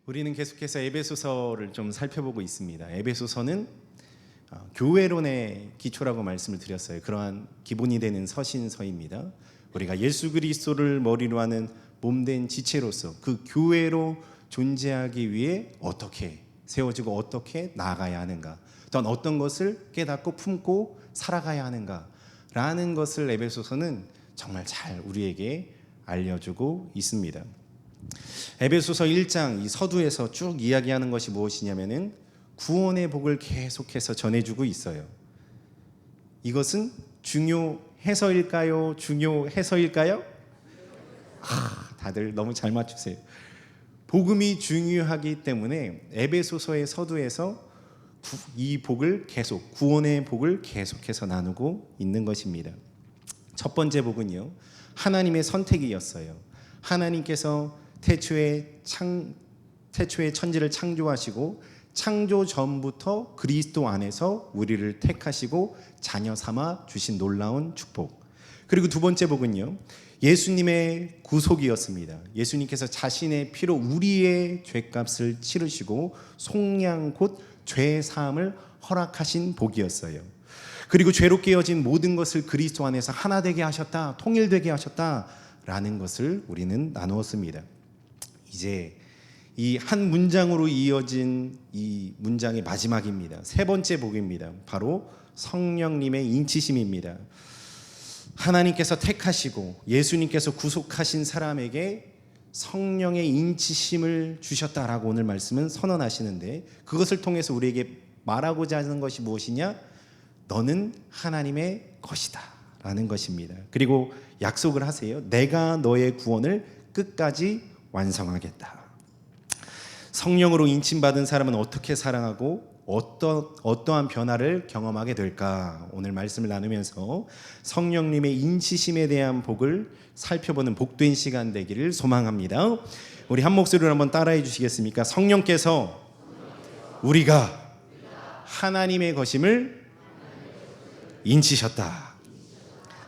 우리는 계속해서 에베소서를 좀 살펴보고 있습니다. 에베소서는 교회론의 기초라고 말씀을 드렸어요. 그러한 기본이 되는 서신서입니다. 우리가 예수 그리스도를 머리로 하는 몸된 지체로서 그 교회로 존재하기 위해 어떻게 세워지고 어떻게 나아가야 하는가, 또한 어떤 것을 깨닫고 품고 살아가야 하는가라는 것을 에베소서는 정말 잘 우리에게 알려주고 있습니다. 에베소서 1장 이 서두에서 쭉 이야기하는 것이 무엇이냐면은 구원의 복을 계속해서 전해주고 있어요. 이것은 중요해서일까요? 중요해서일까요? 다들 너무 잘 맞추세요. 복음이 중요하기 때문에 에베소서의 서두에서 이 복을 계속, 구원의 복을 계속해서 나누고 있는 것입니다. 첫 번째 복은요, 하나님의 선택이었어요. 하나님께서 태초에 천지를 창조하시고 창조 전부터 그리스도 안에서 우리를 택하시고 자녀 삼아 주신 놀라운 축복. 그리고 두 번째 복은요, 예수님의 구속이었습니다. 예수님께서 자신의 피로 우리의 죄값을 치르시고 속량 곧 죄사함을 허락하신 복이었어요. 그리고 죄로 깨어진 모든 것을 그리스도 안에서 하나 되게 하셨다, 통일되게 하셨다라는 것을 우리는 나누었습니다. 이제 이 한 문장으로 이어진 이 문장의 마지막입니다. 세 번째 복입니다. 바로 성령님의 인치심입니다. 하나님께서 택하시고 예수님께서 구속하신 사람에게 성령의 인치심을 주셨다라고 오늘 말씀은 선언하시는데, 그것을 통해서 우리에게 말하고자 하는 것이 무엇이냐? 너는 하나님의 것이다 라는 것입니다. 그리고 약속을 하세요. 내가 너의 구원을 끝까지 완성하겠다. 성령으로 인침받은 사람은 어떻게 살아가고 어떠한 변화를 경험하게 될까? 오늘 말씀을 나누면서 성령님의 인치심에 대한 복을 살펴보는 복된 시간 되기를 소망합니다. 우리 한 목소리로 한번 따라해 주시겠습니까? 성령께서 우리가 하나님의 것임을 인치셨다.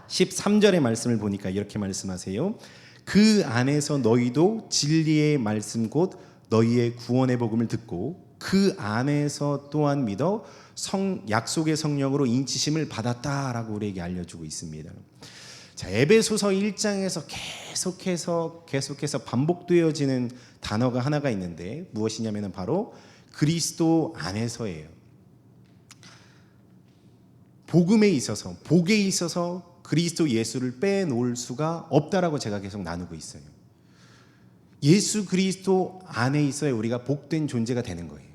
13절의 말씀을 보니까 이렇게 말씀하세요. 그 안에서 너희도 진리의 말씀 곧 너희의 구원의 복음을 듣고 그 안에서 또한 믿어 약속의 성령으로 인치심을 받았다라고 우리에게 알려주고 있습니다. 자, 에베소서 1장에서 계속해서 반복되어지는 단어가 하나가 있는데 무엇이냐면 바로 그리스도 안에서예요. 복음에 있어서, 복에 있어서 그리스도 예수를 빼놓을 수가 없다라고 제가 계속 나누고 있어요. 예수 그리스도 안에 있어야 우리가 복된 존재가 되는 거예요.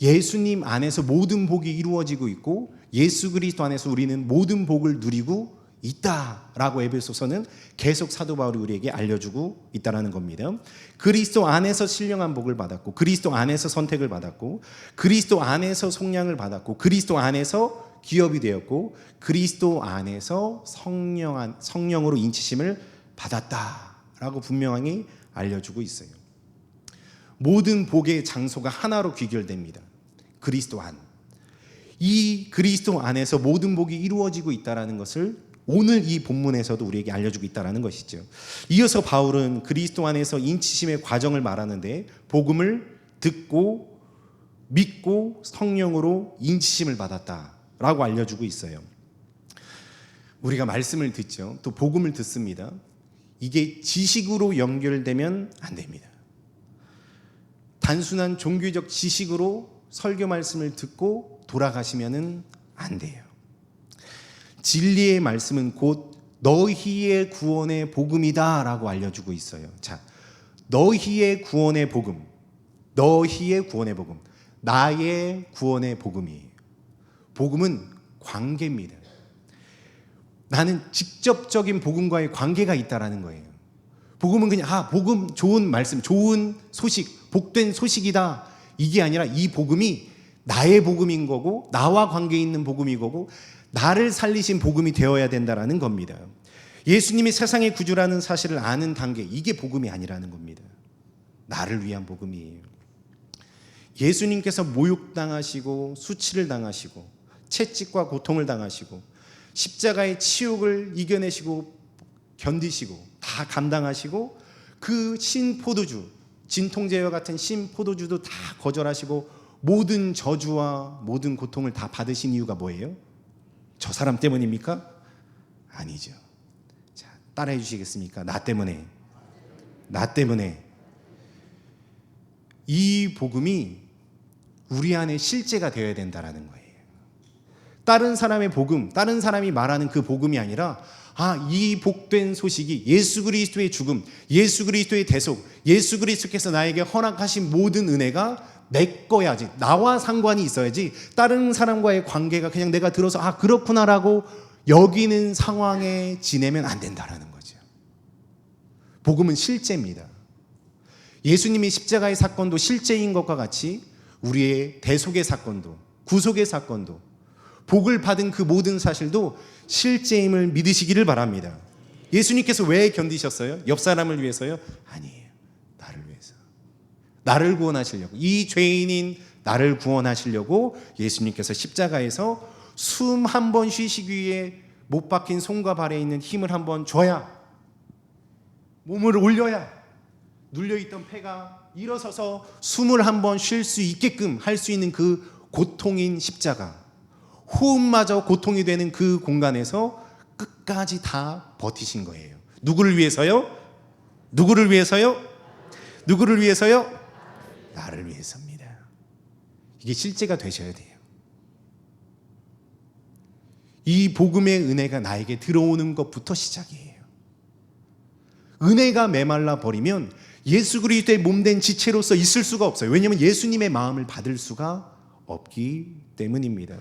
예수님 안에서 모든 복이 이루어지고 있고 예수 그리스도 안에서 우리는 모든 복을 누리고 있다라고 에베소서는 계속 사도 바울이 우리에게 알려주고 있다는 겁니다. 그리스도 안에서 신령한 복을 받았고 그리스도 안에서 선택을 받았고 그리스도 안에서 속량을 받았고 그리스도 안에서 기업이 되었고 그리스도 안에서 성령으로 인치심을 받았다라고 분명히 알려주고 있어요. 모든 복의 장소가 하나로 귀결됩니다. 그리스도 안. 이 그리스도 안에서 모든 복이 이루어지고 있다는 것을 오늘 이 본문에서도 우리에게 알려주고 있다는 것이죠. 이어서 바울은 그리스도 안에서 인치심의 과정을 말하는데 복음을 듣고 믿고 성령으로 인치심을 받았다라고 알려주고 있어요. 우리가 말씀을 듣죠. 또 복음을 듣습니다. 이게 지식으로 연결되면 안 됩니다. 단순한 종교적 지식으로 설교 말씀을 듣고 돌아가시면은 안 돼요. 진리의 말씀은 곧 너희의 구원의 복음이다 라고 알려주고 있어요. 자, 너희의 구원의 복음, 너희의 구원의 복음, 나의 구원의 복음이에요. 복음은 관계입니다. 나는 직접적인 복음과의 관계가 있다라는 거예요. 복음은 그냥 복음 좋은 말씀, 좋은 소식, 복된 소식이다 이게 아니라 이 복음이 나의 복음인 거고 나와 관계 있는 복음인 거고 나를 살리신 복음이 되어야 된다라는 겁니다. 예수님이 세상의 구주라는 사실을 아는 단계, 이게 복음이 아니라는 겁니다. 나를 위한 복음이에요. 예수님께서 모욕당하시고 수치를 당하시고 채찍과 고통을 당하시고 십자가의 치욕을 이겨내시고 견디시고 다 감당하시고 그 신포도주 진통제와 같은 신 포도주도 다 거절하시고 모든 저주와 모든 고통을 다 받으신 이유가 뭐예요? 저 사람 때문입니까? 아니죠. 자, 따라해 주시겠습니까? 나 때문에. 나 때문에. 이 복음이 우리 안에 실제가 되어야 된다라는 거예요. 다른 사람의 복음, 다른 사람이 말하는 그 복음이 아니라 이 복된 소식이 예수 그리스도의 죽음, 예수 그리스도의 대속, 예수 그리스도께서 나에게 허락하신 모든 은혜가 내 거야지, 나와 상관이 있어야지 다른 사람과의 관계가 그냥 내가 들어서 그렇구나라고 여기는 상황에 지내면 안 된다라는 거죠. 복음은 실제입니다. 예수님이 십자가의 사건도 실제인 것과 같이 우리의 대속의 사건도, 구속의 사건도, 복을 받은 그 모든 사실도 실제임을 믿으시기를 바랍니다. 예수님께서 왜 견디셨어요? 옆 사람을 위해서요? 아니에요. 나를 위해서. 나를 구원하시려고. 이 죄인인 나를 구원하시려고 예수님께서 십자가에서 숨 한 번 쉬시기 위해 못 박힌 손과 발에 있는 힘을 한번 줘야, 몸을 올려야 눌려있던 폐가 일어서서 숨을 한번 쉴 수 있게끔 할 수 있는 그 고통인 십자가, 호흡마저 고통이 되는 그 공간에서 끝까지 다 버티신 거예요. 누구를 위해서요? 누구를 위해서요? 누구를 위해서요? 나를 위해서입니다. 이게 실제가 되셔야 돼요. 이 복음의 은혜가 나에게 들어오는 것부터 시작이에요. 은혜가 메말라 버리면 예수 그리스도의 몸된 지체로서 있을 수가 없어요. 왜냐하면 예수님의 마음을 받을 수가 없기 때문입니다.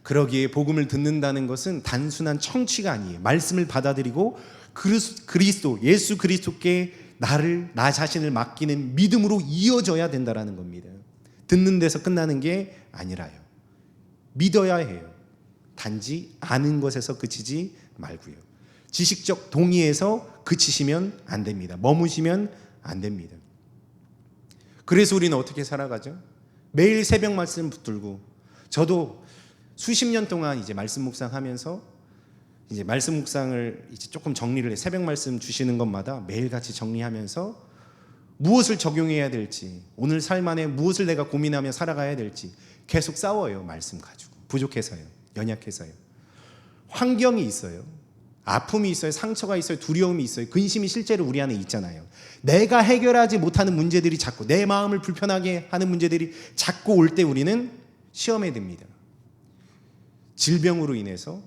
그러기에 복음을 듣는다는 것은 단순한 청취가 아니에요. 말씀을 받아들이고 그리스도, 예수 그리스도께 나 자신을 맡기는 믿음으로 이어져야 된다는 겁니다. 듣는 데서 끝나는 게 아니라요. 믿어야 해요. 단지 아는 것에서 그치지 말고요. 지식적 동의에서 그치시면 안 됩니다. 머무시면 안 됩니다. 그래서 우리는 어떻게 살아가죠? 매일 새벽 말씀 붙들고, 저도 수십 년 동안 이제 말씀 묵상하면서 이제 말씀 묵상을 이제 조금 정리를 해, 새벽 말씀 주시는 것마다 매일같이 정리하면서 무엇을 적용해야 될지, 오늘 삶 안에 무엇을 내가 고민하며 살아가야 될지 계속 싸워요. 말씀 가지고. 부족해서요. 연약해서요. 환경이 있어요. 아픔이 있어요. 상처가 있어요. 두려움이 있어요. 근심이 실제로 우리 안에 있잖아요. 내가 해결하지 못하는 문제들이 자꾸, 내 마음을 불편하게 하는 문제들이 자꾸 올 때 우리는 시험에 듭니다. 질병으로 인해서,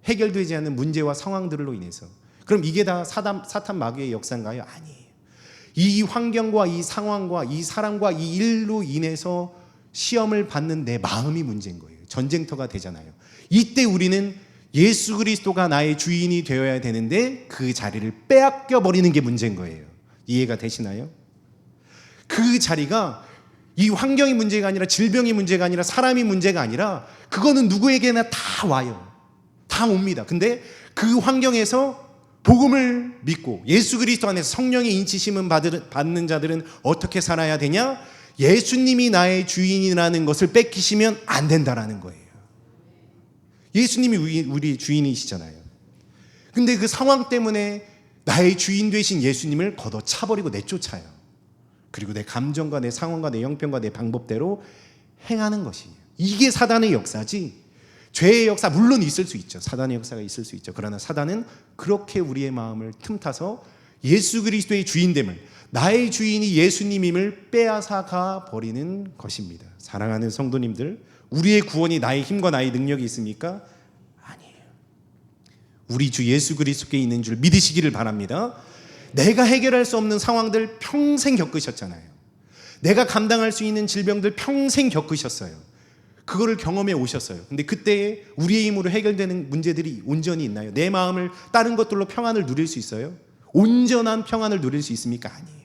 해결되지 않는 문제와 상황들로 인해서. 그럼 이게 다 사탄 마귀의 역사인가요? 아니에요. 이 환경과 이 상황과 이 사람과 이 일로 인해서 시험을 받는 내 마음이 문제인 거예요. 전쟁터가 되잖아요. 이때 우리는 예수 그리스도가 나의 주인이 되어야 되는데 그 자리를 빼앗겨 버리는 게 문제인 거예요. 이해가 되시나요? 그 자리가 이 환경이 문제가 아니라, 질병이 문제가 아니라, 사람이 문제가 아니라, 그거는 누구에게나 다 와요. 다 옵니다. 근데 그 환경에서 복음을 믿고 예수 그리스도 안에서 성령의 인치심을 받는 자들은 어떻게 살아야 되냐? 예수님이 나의 주인이라는 것을 뺏기시면 안 된다라는 거예요. 예수님이 우리 주인이시잖아요. 근데 그 상황 때문에 나의 주인 되신 예수님을 걷어차버리고 내쫓아요. 그리고 내 감정과 내 상황과 내 형편과 내 방법대로 행하는 것이에요. 이게 사단의 역사지, 죄의 역사 물론 있을 수 있죠. 사단의 역사가 있을 수 있죠. 그러나 사단은 그렇게 우리의 마음을 틈타서 예수 그리스도의 주인됨을, 나의 주인이 예수님임을 빼앗아가 버리는 것입니다. 사랑하는 성도님들, 우리의 구원이 나의 힘과 나의 능력이 있습니까? 아니에요. 우리 주 예수 그리스도께 있는 줄 믿으시기를 바랍니다. 내가 해결할 수 없는 상황들 평생 겪으셨잖아요. 내가 감당할 수 있는 질병들 평생 겪으셨어요. 그거를 경험해 오셨어요. 근데 그때 우리의 힘으로 해결되는 문제들이 온전히 있나요? 내 마음을 다른 것들로 평안을 누릴 수 있어요? 온전한 평안을 누릴 수 있습니까? 아니에요.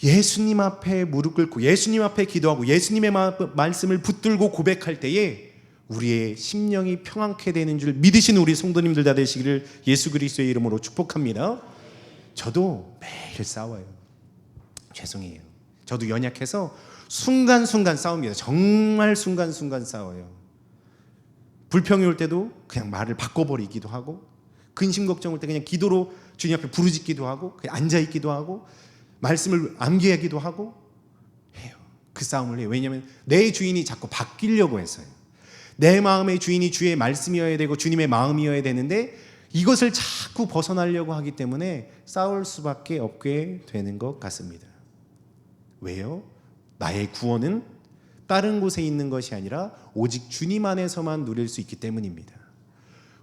예수님 앞에 무릎 꿇고 예수님 앞에 기도하고 예수님의 말씀을 붙들고 고백할 때에 우리의 심령이 평안케 되는 줄 믿으시는 우리 성도님들 다 되시기를 예수 그리스도의 이름으로 축복합니다. 저도 매일 싸워요. 죄송해요. 저도 연약해서 순간순간 싸웁니다. 정말 순간순간 싸워요. 불평이 올 때도 그냥 말을 바꿔버리기도 하고, 근심 걱정 올 때 그냥 기도로 주님 앞에 부르짖기도 하고, 그냥 앉아있기도 하고, 말씀을 암기하기도 하고 해요. 그 싸움을 해요. 왜냐하면 내 주인이 자꾸 바뀌려고 해서요. 내 마음의 주인이 주의 말씀이어야 되고 주님의 마음이어야 되는데 이것을 자꾸 벗어나려고 하기 때문에 싸울 수밖에 없게 되는 것 같습니다. 왜요? 나의 구원은 다른 곳에 있는 것이 아니라 오직 주님 안에서만 누릴 수 있기 때문입니다.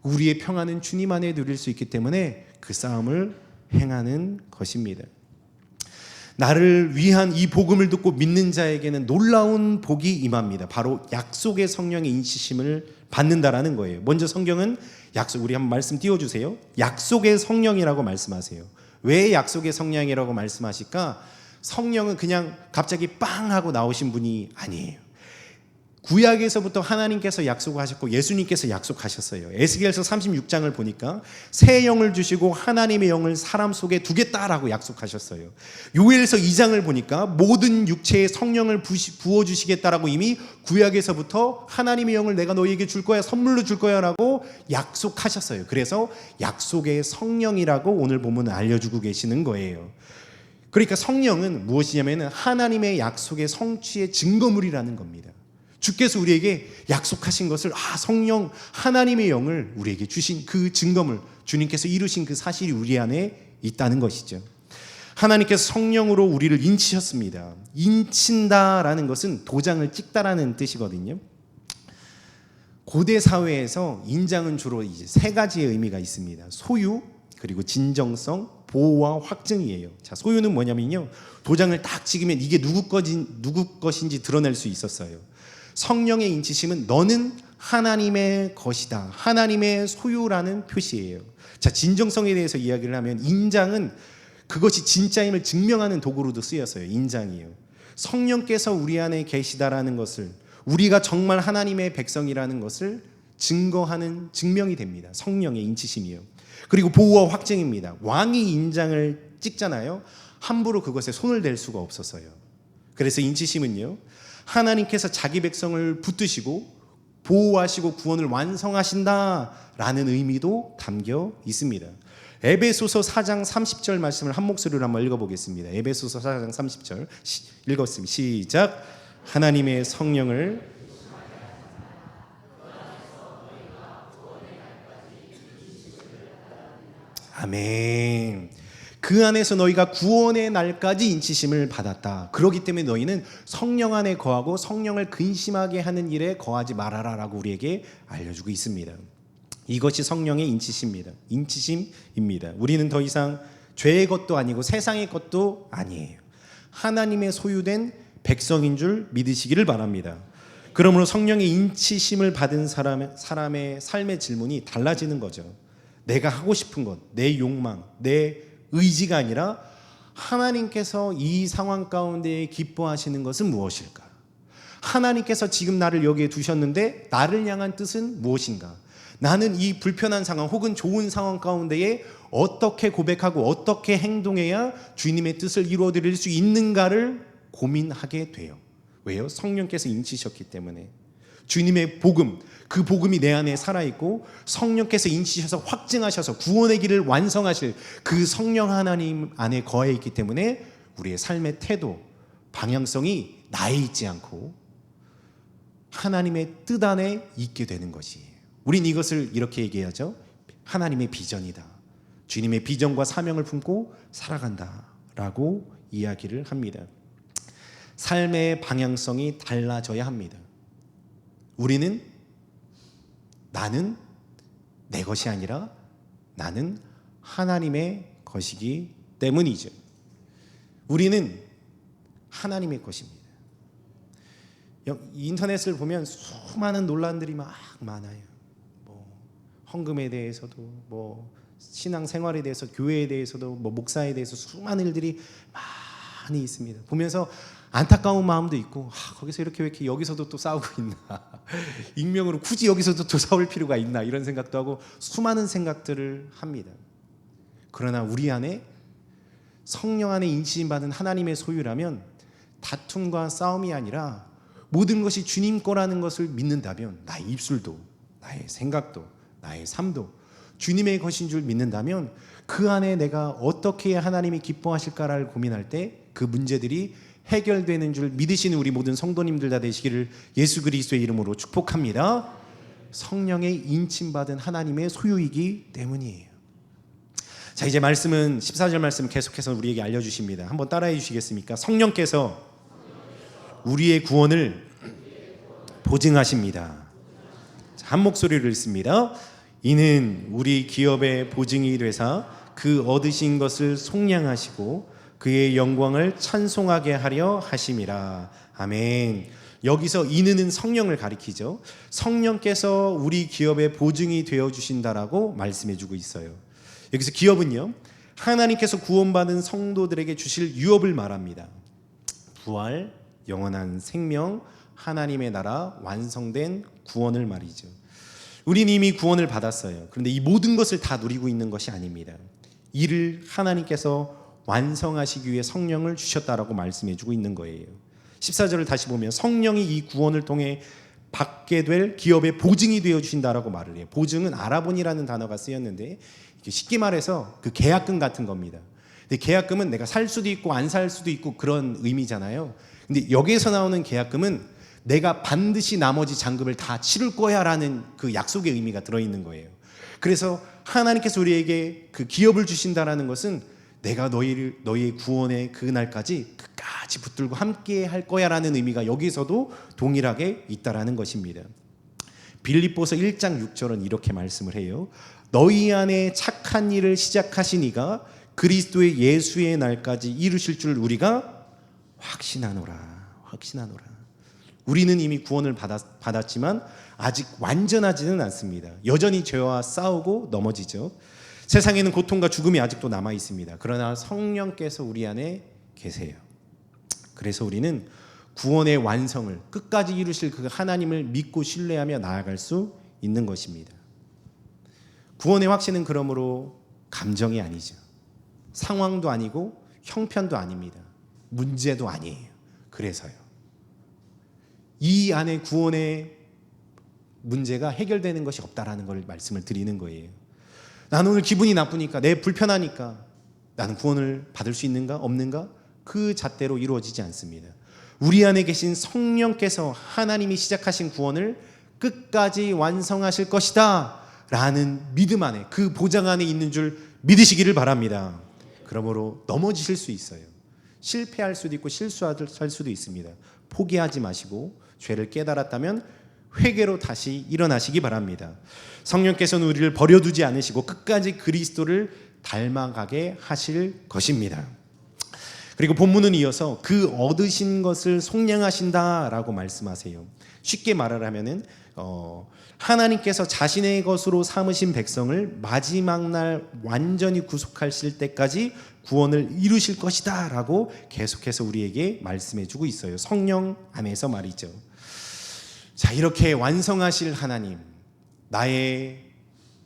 우리의 평안은 주님 안에 누릴 수 있기 때문에 그 싸움을 행하는 것입니다. 나를 위한 이 복음을 듣고 믿는 자에게는 놀라운 복이 임합니다. 바로 약속의 성령의 인치심을 받는다라는 거예요. 먼저 성경은 약속, 우리 한번 말씀 띄워주세요. 약속의 성령이라고 말씀하세요. 왜 약속의 성령이라고 말씀하실까? 성령은 그냥 갑자기 빵 하고 나오신 분이 아니에요. 구약에서부터 하나님께서 약속하셨고 예수님께서 약속하셨어요. 에스겔서 36장을 보니까 새 영을 주시고 하나님의 영을 사람 속에 두겠다라고 약속하셨어요. 요엘서 2장을 보니까 모든 육체에 성령을 부어주시겠다라고 이미 구약에서부터 하나님의 영을 내가 너희에게 줄 거야, 선물로 줄 거야 라고 약속하셨어요. 그래서 약속의 성령이라고 오늘 본문은 알려주고 계시는 거예요. 그러니까 성령은 무엇이냐면 하나님의 약속의 성취의 증거물이라는 겁니다. 주께서 우리에게 약속하신 것을 성령 하나님의 영을 우리에게 주신 그 증거물, 주님께서 이루신 그 사실이 우리 안에 있다는 것이죠. 하나님께서 성령으로 우리를 인치셨습니다. 인친다라는 것은 도장을 찍다라는 뜻이거든요. 고대 사회에서 인장은 주로 이제 세 가지의 의미가 있습니다. 소유, 그리고 진정성, 보호와 확증이에요. 자, 소유는 뭐냐면요, 도장을 딱 찍으면 이게 누구 것인지 드러낼 수 있었어요. 성령의 인치심은 너는 하나님의 것이다, 하나님의 소유라는 표시예요. 자, 진정성에 대해서 이야기를 하면 인장은 그것이 진짜임을 증명하는 도구로도 쓰였어요. 인장이요. 성령께서 우리 안에 계시다라는 것을, 우리가 정말 하나님의 백성이라는 것을 증거하는 증명이 됩니다. 성령의 인치심이요. 그리고 보호와 확증입니다. 왕이 인장을 찍잖아요. 함부로 그것에 손을 댈 수가 없었어요. 그래서 인치심은요, 하나님께서 자기 백성을 붙드시고 보호하시고 구원을 완성하신다라는 의미도 담겨 있습니다. 에베소서 4장 30절 말씀을 한 목소리로 한번 읽어보겠습니다. 에베소서 4장 30절 읽었습니다. 시작. 하나님의 성령을 아멘. 그 안에서 너희가 구원의 날까지 인치심을 받았다. 그렇기 때문에 너희는 성령 안에 거하고 성령을 근심하게 하는 일에 거하지 말아라라고 우리에게 알려주고 있습니다. 이것이 성령의 인치심입니다. 우리는 더 이상 죄의 것도 아니고 세상의 것도 아니에요. 하나님의 소유된 백성인 줄 믿으시기를 바랍니다. 그러므로 성령의 인치심을 받은 사람의 삶의 질문이 달라지는 거죠. 내가 하고 싶은 것, 내 욕망, 내 의지가 아니라 하나님께서 이 상황 가운데 기뻐하시는 것은 무엇일까? 하나님께서 지금 나를 여기에 두셨는데 나를 향한 뜻은 무엇인가? 나는 이 불편한 상황 혹은 좋은 상황 가운데에 어떻게 고백하고 어떻게 행동해야 주님의 뜻을 이루어드릴 수 있는가를 고민하게 돼요. 왜요? 성령께서 인치셨기 때문에. 주님의 복음, 그 복음이 내 안에 살아있고 성령께서 인치셔서 확증하셔서 구원의 길을 완성하실 그 성령 하나님 안에 거해 있기 때문에 우리의 삶의 태도, 방향성이 나에 있지 않고 하나님의 뜻 안에 있게 되는 것이에요. 우린 이것을 이렇게 얘기하죠. 하나님의 비전이다. 주님의 비전과 사명을 품고 살아간다라고 이야기를 합니다. 삶의 방향성이 달라져야 합니다. 우리는 나는 내 것이 아니라 나는 하나님의 것이기 때문이죠. 우리는 하나님의 것입니다. 인터넷을 보면 수많은 논란들이 막 많아요. 헌금에 대해서도 신앙생활에 대해서, 교회에 대해서도, 목사에 대해서 수많은 일들이 많이 있습니다. 보면서 안타까운 마음도 있고, 거기서 왜 이렇게 여기서도 또 싸우고 있나, 익명으로 굳이 여기서도 또 싸울 필요가 있나, 이런 생각도 하고 수많은 생각들을 합니다. 그러나 우리 안에 성령 안에 인치심 받은 하나님의 소유라면 다툼과 싸움이 아니라 모든 것이 주님 거라는 것을 믿는다면 나의 입술도, 나의 생각도, 나의 삶도 주님의 것인 줄 믿는다면 그 안에 내가 어떻게 해야 하나님이 기뻐하실까를 고민할 때 그 문제들이 해결되는 줄 믿으시는 우리 모든 성도님들 다 되시기를 예수 그리스도의 이름으로 축복합니다. 성령의 인침받은 하나님의 소유이기 때문이에요. 자, 이제 말씀은 14절 말씀 계속해서 우리에게 알려주십니다. 한번 따라해 주시겠습니까? 성령께서 우리의 구원을 보증하십니다. 자, 한 목소리로 읽습니다. 이는 우리 기업의 보증이 되사 그 얻으신 것을 속량하시고 그의 영광을 찬송하게 하려 하심이라. 아멘. 여기서 이는 성령을 가리키죠. 성령께서 우리 기업의 보증이 되어 주신다라고 말씀해 주고 있어요. 여기서 기업은요, 하나님께서 구원받은 성도들에게 주실 유업을 말합니다. 부활, 영원한 생명, 하나님의 나라, 완성된 구원을 말이죠. 우리는 이미 구원을 받았어요. 그런데 이 모든 것을 다 누리고 있는 것이 아닙니다. 이를 하나님께서 완성하시기 위해 성령을 주셨다라고 말씀해 주고 있는 거예요. 14절을 다시 보면 성령이 이 구원을 통해 받게 될 기업의 보증이 되어 주신다라고 말을 해요. 보증은 아라본이라는 단어가 쓰였는데 쉽게 말해서 그 계약금 같은 겁니다. 근데 계약금은 내가 살 수도 있고 안 살 수도 있고 그런 의미잖아요. 근데 여기에서 나오는 계약금은 내가 반드시 나머지 잔금을 다 치를 거야 라는 그 약속의 의미가 들어있는 거예요. 그래서 하나님께서 우리에게 그 기업을 주신다라는 것은 내가 너희의 구원의 그 날까지 끝까지 붙들고 함께 할 거야 라는 의미가 여기서도 동일하게 있다라는 것입니다. 빌립보서 1장 6절은 이렇게 말씀을 해요. 너희 안에 착한 일을 시작하신 이가 그리스도의 예수의 날까지 이루실 줄 우리가 확신하노라. 우리는 이미 구원을 받았지만 아직 완전하지는 않습니다. 여전히 죄와 싸우고 넘어지죠. 세상에는 고통과 죽음이 아직도 남아 있습니다. 그러나 성령께서 우리 안에 계세요. 그래서 우리는 구원의 완성을 끝까지 이루실 그 하나님을 믿고 신뢰하며 나아갈 수 있는 것입니다. 구원의 확신은 그러므로 감정이 아니죠. 상황도 아니고 형편도 아닙니다. 문제도 아니에요. 그래서요. 이 안에 구원의 문제가 해결되는 것이 없다라는 걸 말씀을 드리는 거예요. 나는 오늘 기분이 나쁘니까, 내 불편하니까 나는 구원을 받을 수 있는가 없는가? 그 잣대로 이루어지지 않습니다. 우리 안에 계신 성령께서 하나님이 시작하신 구원을 끝까지 완성하실 것이다 라는 믿음 안에, 그 보장 안에 있는 줄 믿으시기를 바랍니다. 그러므로 넘어지실 수 있어요. 실패할 수도 있고 실수할 수도 있습니다. 포기하지 마시고 죄를 깨달았다면 회개로 다시 일어나시기 바랍니다. 성령께서는 우리를 버려두지 않으시고 끝까지 그리스도를 닮아가게 하실 것입니다. 그리고 본문은 이어서 그 얻으신 것을 속량하신다라고 말씀하세요. 쉽게 말을 하면은 하나님께서 자신의 것으로 삼으신 백성을 마지막 날 완전히 구속하실 때까지 구원을 이루실 것이다 라고 계속해서 우리에게 말씀해주고 있어요. 성령 안에서 말이죠. 자, 이렇게 완성하실 하나님, 나의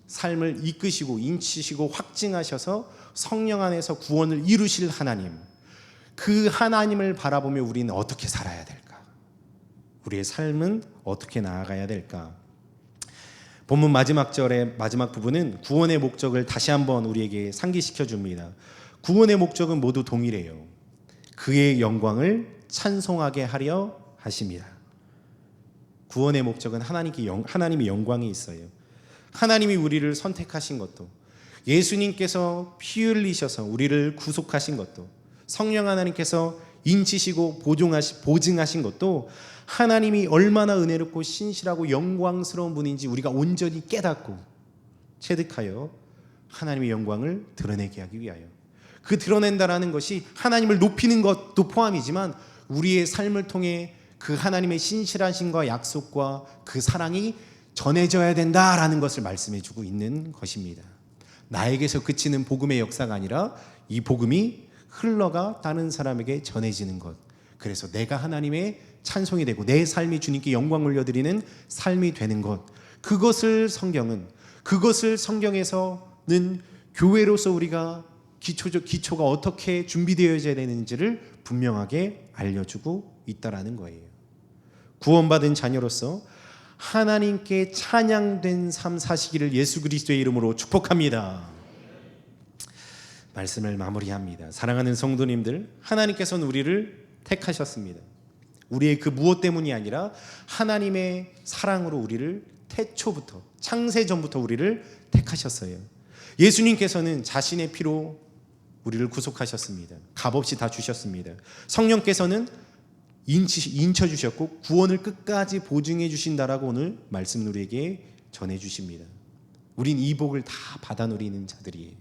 삶을 이끄시고 인치시고 확증하셔서 성령 안에서 구원을 이루실 하나님, 그 하나님을 바라보며 우리는 어떻게 살아야 될까? 우리의 삶은 어떻게 나아가야 될까? 본문 마지막 절의 마지막 부분은 구원의 목적을 다시 한번 우리에게 상기시켜 줍니다. 구원의 목적은 모두 동일해요. 그의 영광을 찬송하게 하려 하십니다. 구원의 목적은 하나님의 영광이 있어요. 하나님이 우리를 선택하신 것도, 예수님께서 피 흘리셔서 우리를 구속하신 것도, 성령 하나님께서 인치시고 보증하신 것도 하나님이 얼마나 은혜롭고 신실하고 영광스러운 분인지 우리가 온전히 깨닫고 체득하여 하나님의 영광을 드러내게 하기 위하여, 그 드러낸다라는 것이 하나님을 높이는 것도 포함이지만 우리의 삶을 통해 그 하나님의 신실하심과 약속과 그 사랑이 전해져야 된다라는 것을 말씀해주고 있는 것입니다. 나에게서 그치는 복음의 역사가 아니라 이 복음이 흘러가 다른 사람에게 전해지는 것, 그래서 내가 하나님의 찬송이 되고 내 삶이 주님께 영광 올려드리는 삶이 되는 것, 그것을 성경에서는 교회로서 우리가 기초가 어떻게 준비되어져야 되는지를 분명하게 알려주고 있다라는 거예요. 구원받은 자녀로서 하나님께 찬양된 삶 사시기를 예수 그리스도의 이름으로 축복합니다. 말씀을 마무리합니다. 사랑하는 성도님들, 하나님께서는 우리를 택하셨습니다. 우리의 그 무엇 때문이 아니라 하나님의 사랑으로 우리를 태초부터, 창세전부터 우리를 택하셨어요. 예수님께서는 자신의 피로 우리를 구속하셨습니다. 값없이 다 주셨습니다. 성령께서는 인쳐주셨고 구원을 끝까지 보증해 주신다라고 오늘 말씀 우리에게 전해주십니다. 우린 이 복을 다 받아 누리는 자들이에요.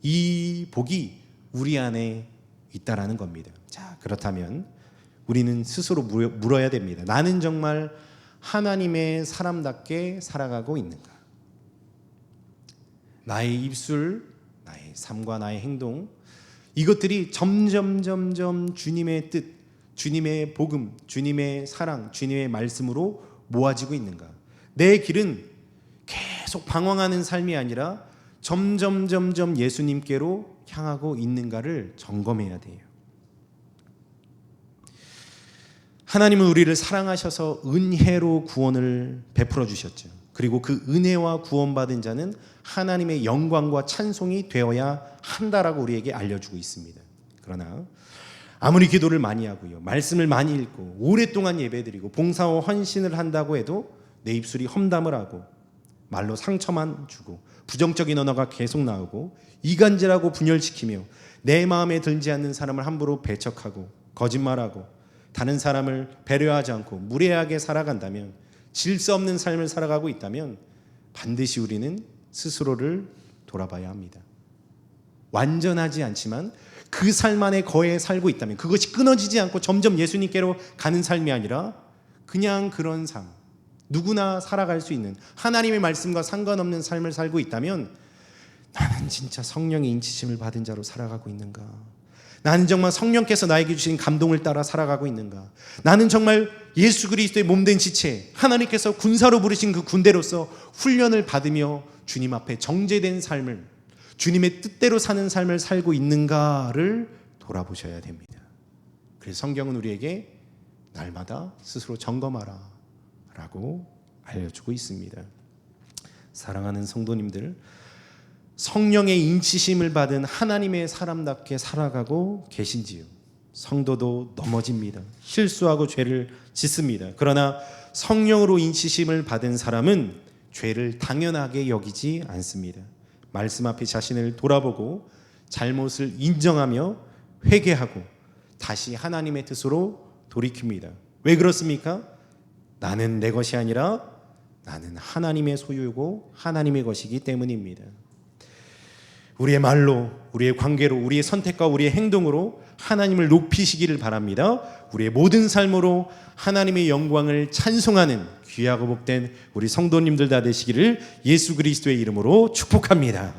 이 복이 우리 안에 있다라는 겁니다. 자, 그렇다면 우리는 스스로 물어야 됩니다. 나는 정말 하나님의 사람답게 살아가고 있는가? 나의 입술, 나의 삶과 나의 행동, 이것들이 점점 주님의 뜻, 주님의 복음, 주님의 사랑, 주님의 말씀으로 모아지고 있는가? 내 길은 계속 방황하는 삶이 아니라 점점 예수님께로 향하고 있는가를 점검해야 돼요. 하나님은 우리를 사랑하셔서 은혜로 구원을 베풀어 주셨죠. 그리고 그 은혜와 구원받은 자는 하나님의 영광과 찬송이 되어야 한다라고 우리에게 알려주고 있습니다. 그러나 아무리 기도를 많이 하고요, 말씀을 많이 읽고 오랫동안 예배드리고 봉사와 헌신을 한다고 해도 내 입술이 험담을 하고 말로 상처만 주고 부정적인 언어가 계속 나오고 이간질하고 분열시키며 내 마음에 들지 않는 사람을 함부로 배척하고 거짓말하고 다른 사람을 배려하지 않고 무례하게 살아간다면, 질서 없는 삶을 살아가고 있다면 반드시 우리는 스스로를 돌아봐야 합니다. 완전하지 않지만 그 삶 안에 거해 살고 있다면, 그것이 끊어지지 않고 점점 예수님께로 가는 삶이 아니라 그냥 그런 삶, 누구나 살아갈 수 있는 하나님의 말씀과 상관없는 삶을 살고 있다면, 나는 진짜 성령의 인치심을 받은 자로 살아가고 있는가? 나는 정말 성령께서 나에게 주신 감동을 따라 살아가고 있는가? 나는 정말 예수 그리스도의 몸된 지체, 하나님께서 군사로 부르신 그 군대로서 훈련을 받으며 주님 앞에 정죄된 삶을, 주님의 뜻대로 사는 삶을 살고 있는가를 돌아보셔야 됩니다. 그래서 성경은 우리에게 날마다 스스로 점검하라 라고 알려주고 있습니다. 사랑하는 성도님들, 성령의 인치심을 받은 하나님의 사람답게 살아가고 계신지요? 성도도 넘어집니다. 실수하고 죄를 짓습니다. 그러나 성령으로 인치심을 받은 사람은 죄를 당연하게 여기지 않습니다. 말씀 앞에 자신을 돌아보고 잘못을 인정하며 회개하고 다시 하나님의 뜻으로 돌이킵니다. 왜 그렇습니까? 나는 내 것이 아니라 나는 하나님의 소유고 하나님의 것이기 때문입니다. 우리의 말로, 우리의 관계로, 우리의 선택과 우리의 행동으로 하나님을 높이시기를 바랍니다. 우리의 모든 삶으로 하나님의 영광을 찬송하는 귀하고 복된 우리 성도님들 다 되시기를 예수 그리스도의 이름으로 축복합니다.